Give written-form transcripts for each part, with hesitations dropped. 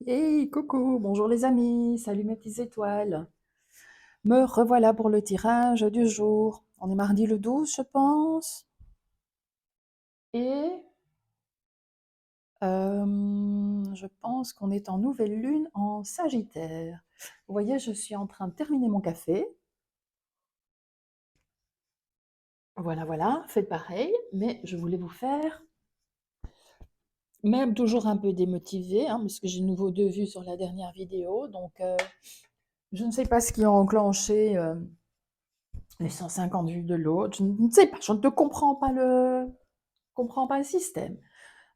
Hey, coucou, bonjour les amis, salut mes petites étoiles. Me revoilà pour le tirage du jour. On est mardi le 12, je pense. Et je pense qu'on est en nouvelle lune en Sagittaire. Vous voyez, je suis en train de terminer mon café. Voilà, voilà, faites pareil, mais je voulais vous faire, même toujours un peu démotivé, hein, parce que j'ai de nouveau 2 vues sur la dernière vidéo, donc je ne sais pas ce qui a enclenché les 150 vues de l'autre, je ne sais pas, je ne comprends pas le système.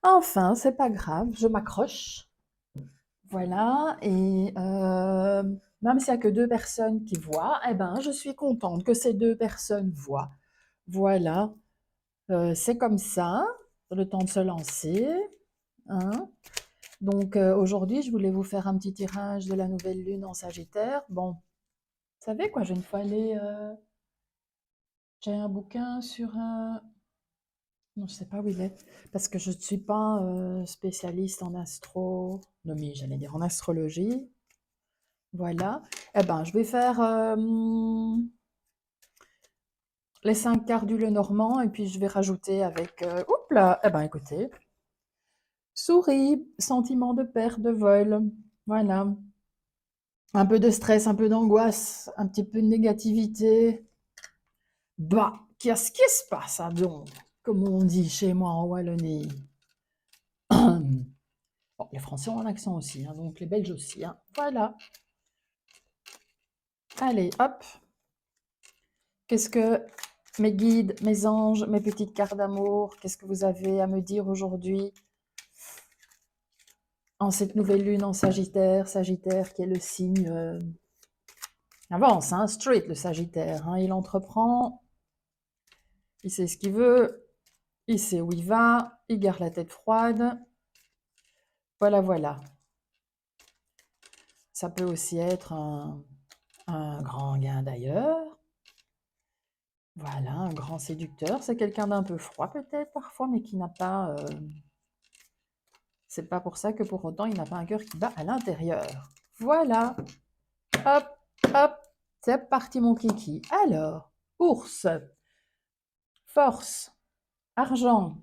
Enfin, c'est pas grave, je m'accroche. Voilà, et même s'il n'y a que 2 personnes qui voient, eh ben, je suis contente que ces 2 personnes voient. Voilà, c'est comme ça, le temps de se lancer, hein. Donc aujourd'hui, je voulais vous faire un petit tirage de la nouvelle lune en Sagittaire. Bon, vous savez quoi, j'ai une fois allé, j'ai un bouquin sur un... Non, je sais pas où il est, parce que je ne suis pas spécialiste en astronomie, j'allais dire en astrologie. Voilà. Eh ben, je vais faire les 5 quarts du Lenormand et puis je vais rajouter avec. Oups là. Eh ben, écoutez, souris, sentiment de perte, de vol. Voilà. Un peu de stress, un peu d'angoisse, un petit peu de négativité. Bah, qu'est-ce qui se passe, hein, donc? Comme on dit chez moi en Wallonie. Bon, les Français ont un accent aussi, hein, donc les Belges aussi, hein. Voilà. Allez, hop. Qu'est-ce que mes guides, mes anges, mes petites cartes d'amour, qu'est-ce que vous avez à me dire aujourd'hui en cette nouvelle lune en Sagittaire? Sagittaire qui est le signe... avance, hein, straight le Sagittaire. Hein, il entreprend, il sait ce qu'il veut, il sait où il va, il garde la tête froide. Voilà, voilà. Ça peut aussi être un grand gain d'ailleurs. Voilà, un grand séducteur. C'est quelqu'un d'un peu froid peut-être parfois, mais qui n'a pas... c'est pas pour ça que pour autant il n'a pas un cœur qui bat à l'intérieur. Voilà. Hop, hop. C'est parti mon kiki. Alors, ours, force, argent,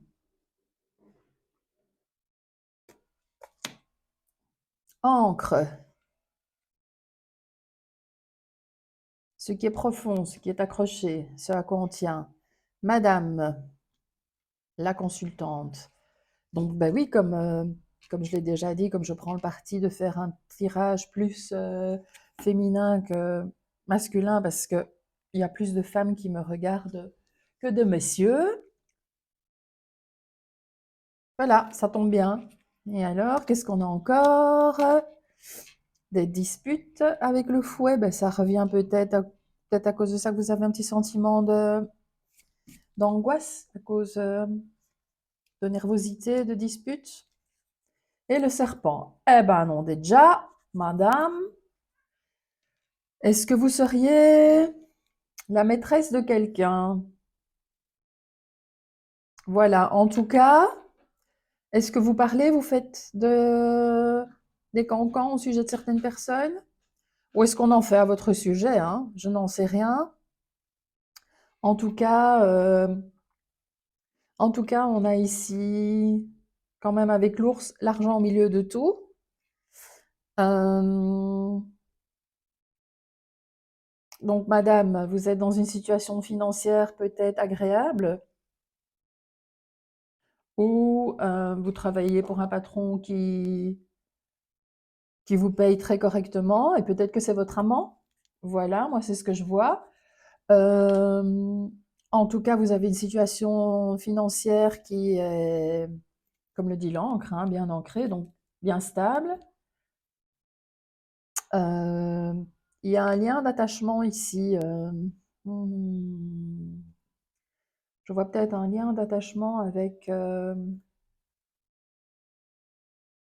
encre, ce qui est profond, ce qui est accroché, ce à quoi on tient. Madame, la consultante. Donc, ben oui, comme je l'ai déjà dit, comme je prends le parti de faire un tirage plus féminin que masculin, parce qu'il y a plus de femmes qui me regardent que de messieurs. Voilà, ça tombe bien. Et alors, qu'est-ce qu'on a encore? Des disputes avec le fouet, ben, ça revient peut-être à cause de ça que vous avez un petit sentiment d'angoisse, à cause de nervosité, de dispute. Et le serpent. Eh ben non, déjà, madame, est-ce que vous seriez la maîtresse de quelqu'un? Voilà, en tout cas, est-ce que vous parlez, vous faites des cancans au sujet de certaines personnes? Ou est-ce qu'on en fait à votre sujet, hein? Je n'en sais rien. En tout cas, euh, en tout cas, on a ici, quand même avec l'ours, l'argent au milieu de tout. Euh, donc, madame, vous êtes dans une situation financière peut-être agréable, ou vous travaillez pour un patron qui vous paye très correctement, et peut-être que c'est votre amant. Voilà, moi, c'est ce que je vois. Euh, En tout cas, vous avez une situation financière qui est, comme le dit l'encre, hein, bien ancrée, donc bien stable. Euh, il y a un lien d'attachement ici. Hmm, je vois peut-être un lien d'attachement avec...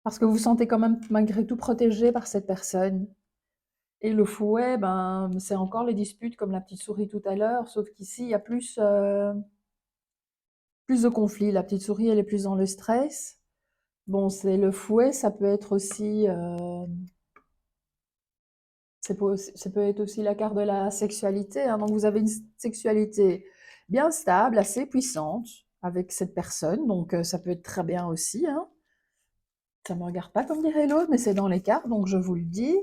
parce que vous vous sentez quand même malgré tout protégé par cette personne. Et le fouet, ben, c'est encore les disputes comme la petite souris tout à l'heure, sauf qu'ici, il y a plus de conflits. La petite souris, elle est plus dans le stress. Bon, c'est le fouet, ça peut être aussi, ça peut être aussi la carte de la sexualité, hein. Donc vous avez une sexualité bien stable, assez puissante avec cette personne, donc ça peut être très bien aussi, hein. Ça me regarde pas comme dirait l'autre, mais c'est dans les cartes, donc je vous le dis.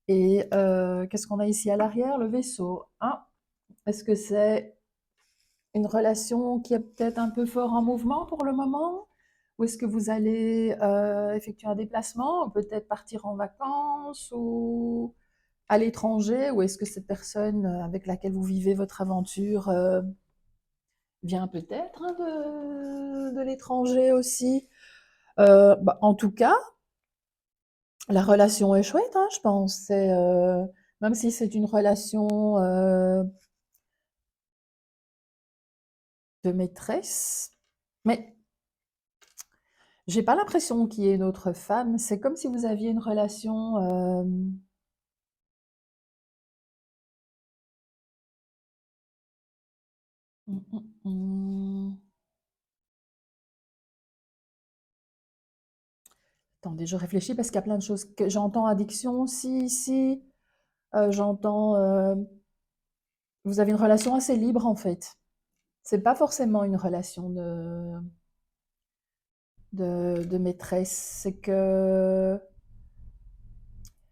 Et qu'est-ce qu'on a ici à l'arrière? Le vaisseau. Hein? Est-ce que c'est une relation qui est peut-être un peu fort en mouvement pour le moment? Ou est-ce que vous allez effectuer un déplacement, ou peut-être partir en vacances, ou à l'étranger? Ou est-ce que cette personne avec laquelle vous vivez votre aventure vient peut-être, hein, de l'étranger aussi? Bah, en tout cas, la relation est chouette, hein, je pense. Même si c'est une relation de maîtresse, mais j'ai pas l'impression qu'il y ait une autre femme. C'est comme si vous aviez une relation. hum, hum, hum. Attendez, je réfléchis parce qu'il y a plein de choses que j'entends addiction. Si, j'entends. Vous avez une relation assez libre en fait. C'est pas forcément une relation de maîtresse. C'est que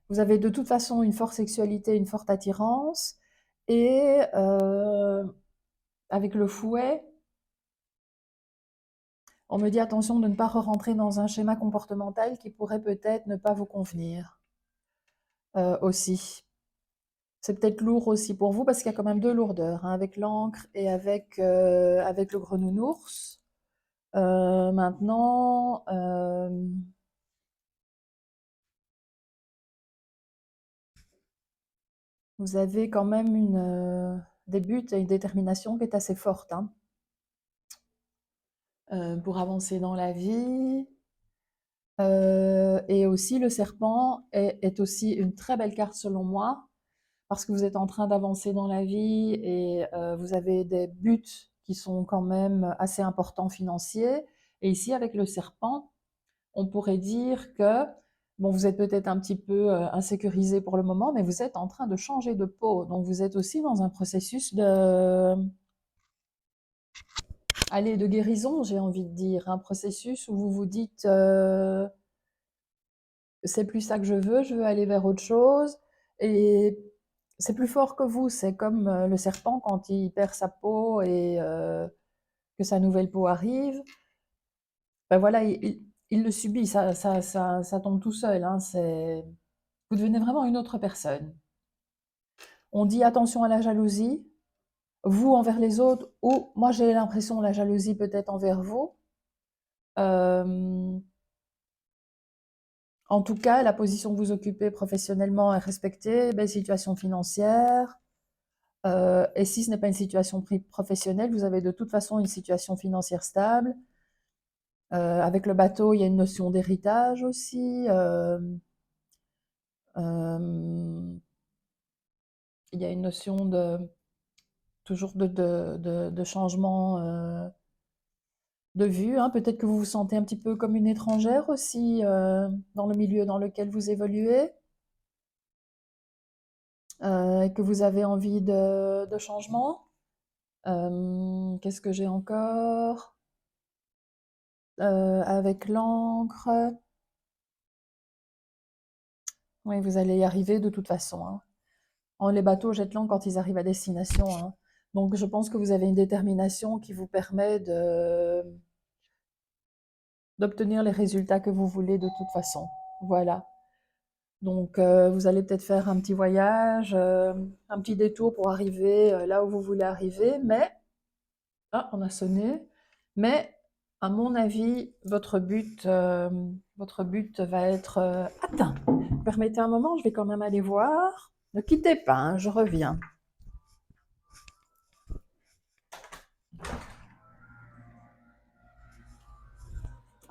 vous avez de toute façon une forte sexualité, une forte attirance, et avec le fouet, on me dit attention de ne pas re-rentrer dans un schéma comportemental qui pourrait peut-être ne pas vous convenir aussi. C'est peut-être lourd aussi pour vous parce qu'il y a quand même deux lourdeurs, hein, avec l'encre et avec le grenounours. Maintenant, vous avez quand même des buts et une détermination qui est assez forte, hein, pour avancer dans la vie. Et aussi, le serpent est aussi une très belle carte selon moi, parce que vous êtes en train d'avancer dans la vie et vous avez des buts qui sont quand même assez importants financiers. Et ici, avec le serpent, on pourrait dire que, bon, vous êtes peut-être un petit peu insécurisé pour le moment, mais vous êtes en train de changer de peau. Donc, vous êtes aussi dans un processus allez, de guérison, j'ai envie de dire, un processus où vous vous dites, c'est plus ça que je veux aller vers autre chose. Et c'est plus fort que vous. C'est comme le serpent quand il perd sa peau et que sa nouvelle peau arrive. Ben voilà, il le subit, ça tombe tout seul, hein. Vous devenez vraiment une autre personne. On dit attention à la jalousie, vous envers les autres, ou moi j'ai l'impression la jalousie peut-être envers vous. Euh, En tout cas, la position que vous occupez professionnellement est respectée, belle situation financière. Et si ce n'est pas une situation professionnelle, vous avez de toute façon une situation financière stable. Avec le bateau, il y a une notion d'héritage aussi. Euh, il y a une notion toujours de changement de vue, hein. Peut-être que vous vous sentez un petit peu comme une étrangère aussi dans le milieu dans lequel vous évoluez. Et que vous avez envie de changement. Qu'est-ce que j'ai encore? Avec l'encre. Oui, vous allez y arriver de toute façon, hein. Les bateaux jettent l'encre quand ils arrivent à destination, hein. Donc je pense que vous avez une détermination qui vous permet d'obtenir les résultats que vous voulez de toute façon. Voilà. Donc vous allez peut-être faire un petit voyage, un petit détour pour arriver là où vous voulez arriver, mais ah, on a sonné. Mais à mon avis, votre but va être atteint. Permettez un moment, je vais quand même aller voir. Ne quittez pas, hein, je reviens.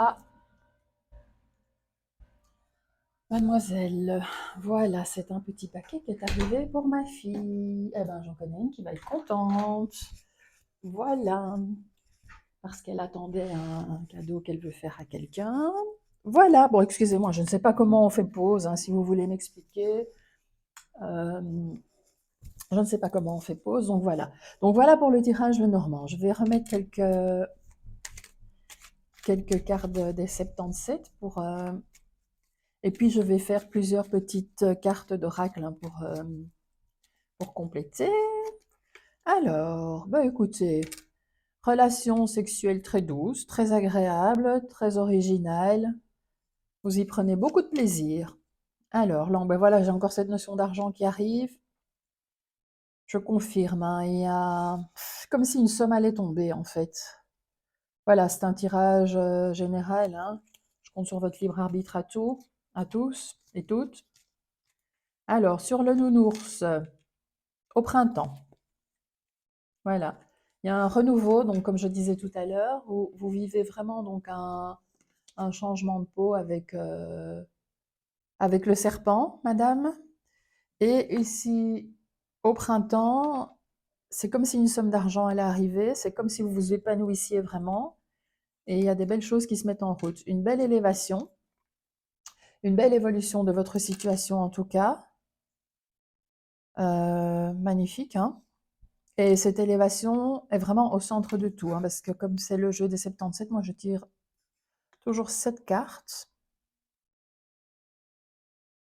Ah, mademoiselle, voilà, c'est un petit paquet qui est arrivé pour ma fille. Eh ben, j'en connais une qui va être contente. Voilà, parce qu'elle attendait un cadeau qu'elle veut faire à quelqu'un. Voilà, bon, excusez-moi, je ne sais pas comment on fait pause, hein, si vous voulez m'expliquer. Euh, je ne sais pas comment on fait pause, donc voilà. Donc voilà pour le tirage Lenormand. Je vais remettre quelques cartes des 77 et puis je vais faire plusieurs petites cartes d'oracle, hein, pour compléter. Alors, bah écoutez, relation sexuelle très douce, très agréable, très originale. Vous y prenez beaucoup de plaisir. Alors, là, ben voilà, j'ai encore cette notion d'argent qui arrive. Je confirme, hein, il y a comme si une somme allait tomber, en fait. Voilà, c'est un tirage général, hein. Je compte sur votre libre arbitre à tous et toutes. Alors, sur le nounours, au printemps, voilà. Il y a un renouveau, donc comme je disais tout à l'heure, vous vivez vraiment donc un changement de peau avec le serpent, madame. Et ici, au printemps, c'est comme si une somme d'argent allait arriver, c'est comme si vous vous épanouissiez vraiment, et il y a des belles choses qui se mettent en route. Une belle élévation, une belle évolution de votre situation en tout cas. Magnifique, hein? Et cette élévation est vraiment au centre de tout, hein, parce que comme c'est le jeu des 77, moi je tire toujours 7 cartes.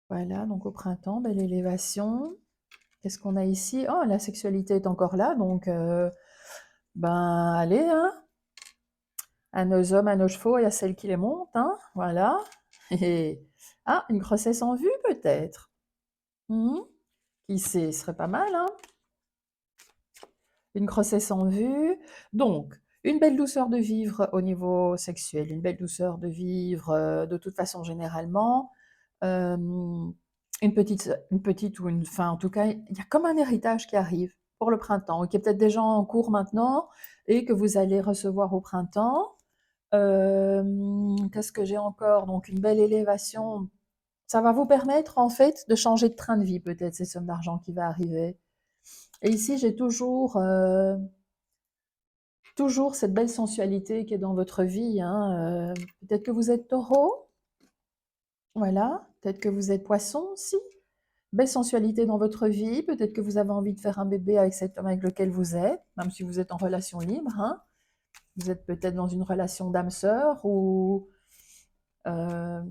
Voilà, donc au printemps, belle élévation. Qu'est-ce qu'on a ici? Oh, la sexualité est encore là, donc ben allez, hein, à nos hommes, à nos chevaux et à celles qui les montent, hein, voilà. Et, ah, une grossesse en vue peut-être. Qui sait, ce serait pas mal, hein. Une grossesse en vue. Donc, une belle douceur de vivre au niveau sexuel, une belle douceur de vivre de toute façon généralement. Euh, une petite ou une fin, en tout cas, il y a comme un héritage qui arrive pour le printemps, qui est peut-être déjà en cours maintenant et que vous allez recevoir au printemps. Qu'est-ce que j'ai encore? Donc une belle élévation. Ça va vous permettre en fait de changer de train de vie peut-être, ces sommes d'argent qui va arriver. Et ici, j'ai toujours cette belle sensualité qui est dans votre vie, hein. Peut-être que vous êtes taureau, voilà. Peut-être que vous êtes poisson aussi. Belle sensualité dans votre vie. Peut-être que vous avez envie de faire un bébé avec cet homme avec lequel vous êtes, même si vous êtes en relation libre, hein. Vous êtes peut-être dans une relation d'âme-sœur ou euh,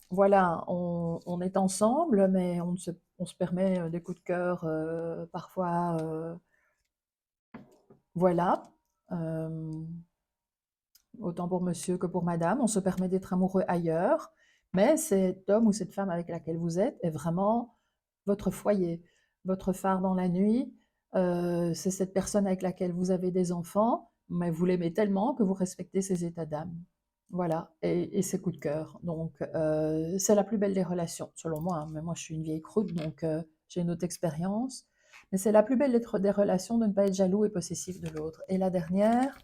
voilà, on est ensemble, mais on se permet des coups de cœur parfois, voilà. Euh, Autant pour monsieur que pour madame, on se permet d'être amoureux ailleurs, mais cet homme ou cette femme avec laquelle vous êtes est vraiment votre foyer, votre phare dans la nuit. C'est cette personne avec laquelle vous avez des enfants, mais vous l'aimez tellement que vous respectez ses états d'âme. Voilà, et ses coups de cœur. Donc, c'est la plus belle des relations, selon moi, hein. Mais moi, je suis une vieille croûte, donc j'ai une autre expérience. Mais c'est la plus belle des relations de ne pas être jaloux et possessif de l'autre. Et la dernière,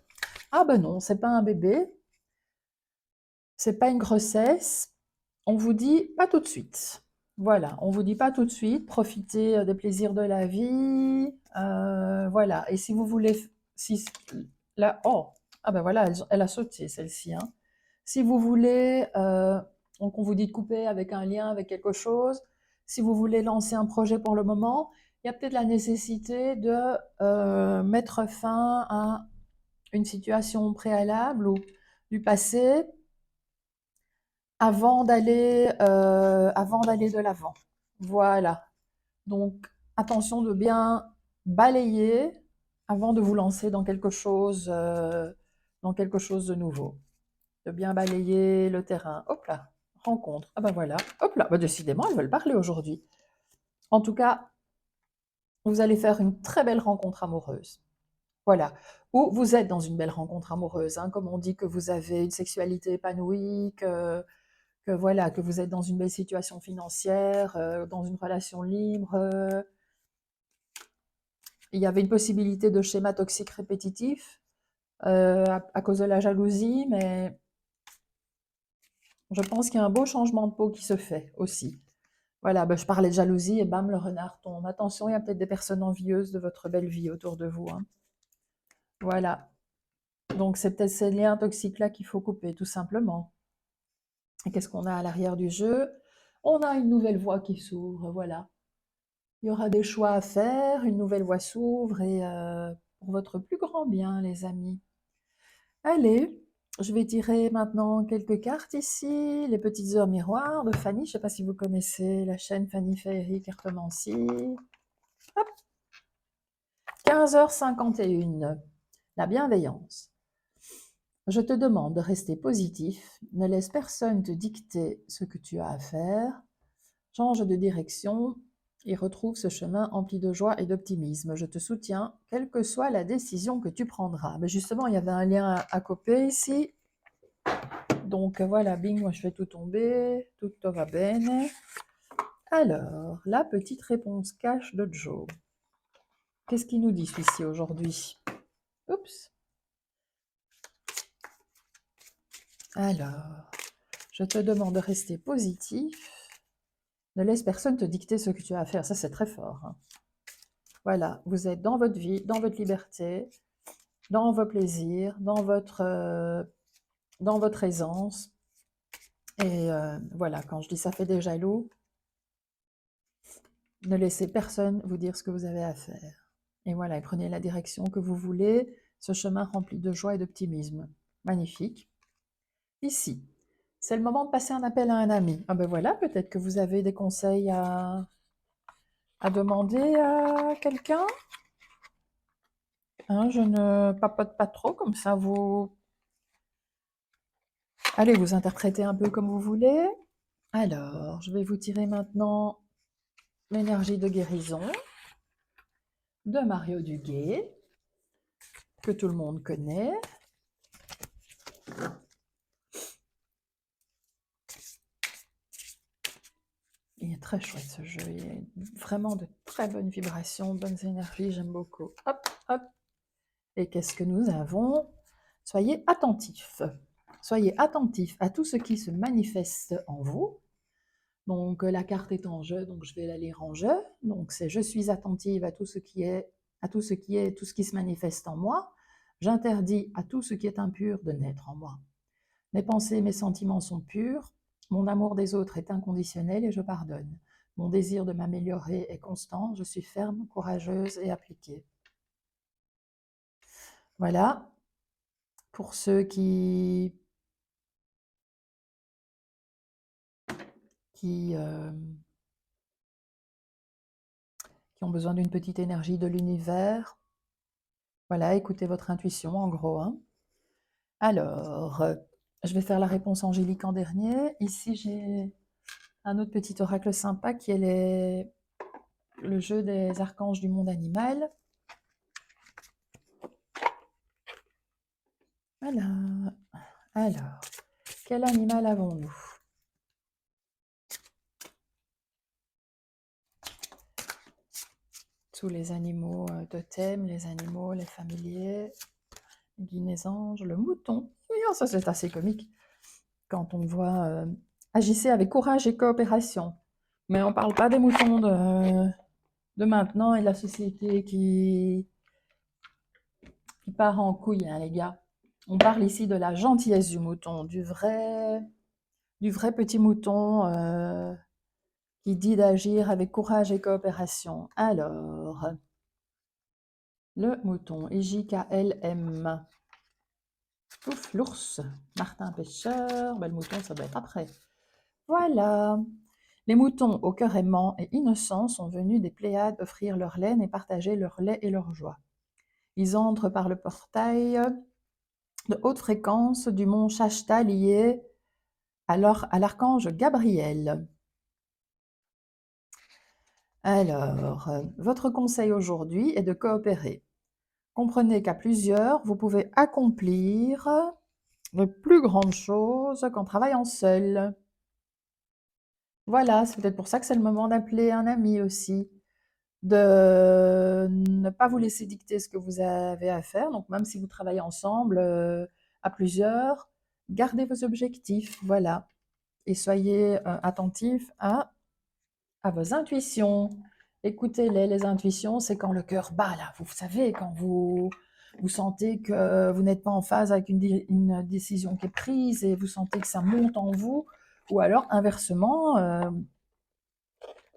ah ben non, c'est pas un bébé, c'est pas une grossesse. On vous dit pas tout de suite. Voilà, on vous dit pas tout de suite, profitez des plaisirs de la vie. Voilà, et si vous voulez, si là, oh, ah ben voilà, elle a sauté celle-ci, hein. Si vous voulez, donc on vous dit de couper avec un lien, avec quelque chose. Si vous voulez lancer un projet pour le moment, il y a peut-être la nécessité de mettre fin à une situation préalable ou du passé avant d'aller de l'avant. Voilà. Donc, attention de bien balayer avant de vous lancer dans quelque chose de nouveau. De bien balayer le terrain. Hop là, rencontre. Ah ben voilà. Hop là, bah décidément, elles veulent parler aujourd'hui. En tout cas, vous allez faire une très belle rencontre amoureuse. Voilà. Ou vous êtes dans une belle rencontre amoureuse, hein, comme on dit que vous avez une sexualité épanouie, que voilà, que vous êtes dans une belle situation financière, dans une relation libre. Il y avait une possibilité de schéma toxique répétitif à cause de la jalousie, mais je pense qu'il y a un beau changement de peau qui se fait aussi. Voilà, ben, je parlais de jalousie et bam, le renard tombe. Attention, il y a peut-être des personnes envieuses de votre belle vie autour de vous, hein. Voilà. Donc c'est peut-être ces liens toxiques-là qu'il faut couper, tout simplement. Et qu'est-ce qu'on a à l'arrière du jeu? On a une nouvelle voie qui s'ouvre, voilà. Il y aura des choix à faire, une nouvelle voie s'ouvre et pour votre plus grand bien, les amis. Allez, je vais tirer maintenant quelques cartes ici. Les petites heures miroirs de Fanny. Je ne sais pas si vous connaissez la chaîne Fanny Féerie Cartomancie. Hop, 15h51. La bienveillance. Je te demande de rester positif. Ne laisse personne te dicter ce que tu as à faire. Change de direction et retrouve ce chemin empli de joie et d'optimisme. Je te soutiens, quelle que soit la décision que tu prendras. Mais justement, il y avait un lien à copier ici. Donc voilà, bing, moi je fais tout tomber, tutto va bene. Alors, la petite réponse cash de Joe. Qu'est-ce qu'il nous dit celui-ci aujourd'hui? Oups. Alors, je te demande de rester positif. Ne laisse personne te dicter ce que tu as à faire. Ça, c'est très fort. Hein. Voilà, vous êtes dans votre vie, dans votre liberté, dans vos plaisirs, dans votre aisance. Et voilà, quand je dis ça fait des jaloux, ne laissez personne vous dire ce que vous avez à faire. Et voilà, et prenez la direction que vous voulez, ce chemin rempli de joie et d'optimisme. Magnifique. Ici, c'est le moment de passer un appel à un ami. Ah ben voilà, peut-être que vous avez des conseils à demander à quelqu'un. Hein, je ne papote pas trop, comme ça vous... Allez, vous interprétez un peu comme vous voulez. Alors, je vais vous tirer maintenant l'énergie de guérison de Mario Duguay, que tout le monde connaît. Il est très chouette ce jeu, il y a vraiment de très bonnes vibrations, bonnes énergies, j'aime beaucoup. Hop, hop. Et qu'est-ce que nous avons? Soyez attentifs. Soyez attentifs à tout ce qui se manifeste en vous. Donc la carte est en jeu, donc je vais la lire en jeu. Donc c'est je suis attentive à tout ce qui est, tout ce qui se manifeste en moi. J'interdis à tout ce qui est impur de naître en moi. Mes pensées, mes sentiments sont purs. Mon amour des autres est inconditionnel et je pardonne. Mon désir de m'améliorer est constant. Je suis ferme, courageuse et appliquée. Voilà. Pour ceux qui ont besoin d'une petite énergie de l'univers, voilà, écoutez votre intuition en gros. Hein. Alors, je vais faire la réponse angélique en dernier. Ici, j'ai un autre petit oracle sympa qui est le jeu des archanges du monde animal. Voilà. Alors, quel animal avons-nous? Tous les animaux totems, les animaux, les familiers, les guinées anges, le mouton. Oh, ça, c'est assez comique. Quand on voit agissez avec courage et coopération. Mais on ne parle pas des moutons de maintenant et de la société qui part en couille, hein, les gars. On parle ici de la gentillesse du mouton, du vrai petit mouton qui dit d'agir avec courage et coopération. Alors, le mouton, IJKLM. Ouf, l'ours, Martin Pêcheur. Ben, le mouton, ça doit être après. Voilà. Les moutons au cœur aimant et innocent sont venus des Pléiades offrir leur laine et partager leur lait et leur joie. Ils entrent par le portail de haute fréquence du mont Shasta lié à l'archange Gabriel. Alors, votre conseil aujourd'hui est de coopérer. Comprenez qu'à plusieurs, vous pouvez accomplir de plus grandes choses qu'en travaillant seul. Voilà, c'est peut-être pour ça que c'est le moment d'appeler un ami aussi. De ne pas vous laisser dicter ce que vous avez à faire. Donc, même si vous travaillez ensemble, à plusieurs, gardez vos objectifs, voilà. Et soyez attentifs à vos intuitions. Écoutez-les, les intuitions, c'est quand le cœur bat, là. Vous savez, quand vous sentez que vous n'êtes pas en phase avec une décision qui est prise et vous sentez que ça monte en vous, Ou alors, inversement,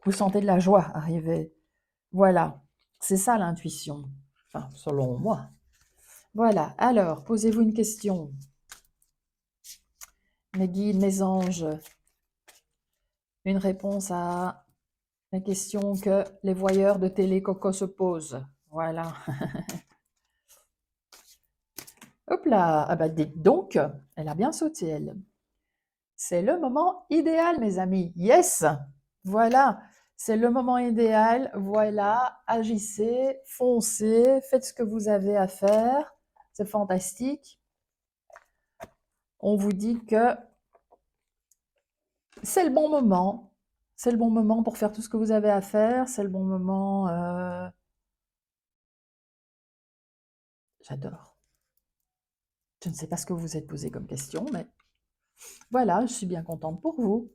vous sentez de la joie arriver. Voilà, c'est ça l'intuition, enfin, selon moi. Voilà, alors, posez-vous une question. Mes guides, mes anges, une réponse à la question que les voyeurs de télé Coco se posent. Voilà. Hop là, ah bah dites donc, elle a bien sauté, elle. C'est le moment idéal, mes amis. Yes! Voilà, c'est le moment idéal. Voilà, agissez, foncez, faites ce que vous avez à faire. C'est fantastique. On vous dit que c'est le bon moment. C'est le bon moment pour faire tout ce que vous avez à faire. C'est le bon moment. J'adore. Je ne sais pas ce que vous vous êtes posé comme question, mais voilà, je suis bien contente pour vous.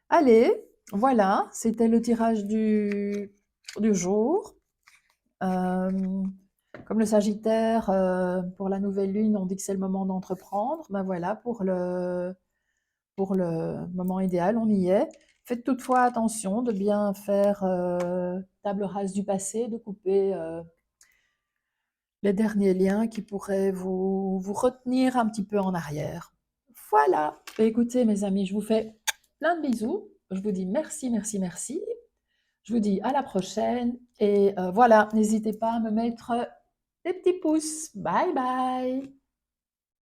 Allez, voilà, c'était le tirage du jour. Comme le Sagittaire, pour la nouvelle lune, on dit que c'est le moment d'entreprendre. Ben voilà, pour le moment idéal, on y est. Faites toutefois attention de bien faire table rase du passé, de couper les derniers liens qui pourraient vous retenir un petit peu en arrière. Voilà. Écoutez, mes amis, je vous fais plein de bisous. Je vous dis merci, merci, merci. Je vous dis à la prochaine. Et voilà, n'hésitez pas à me mettre des petits pouces. Bye bye.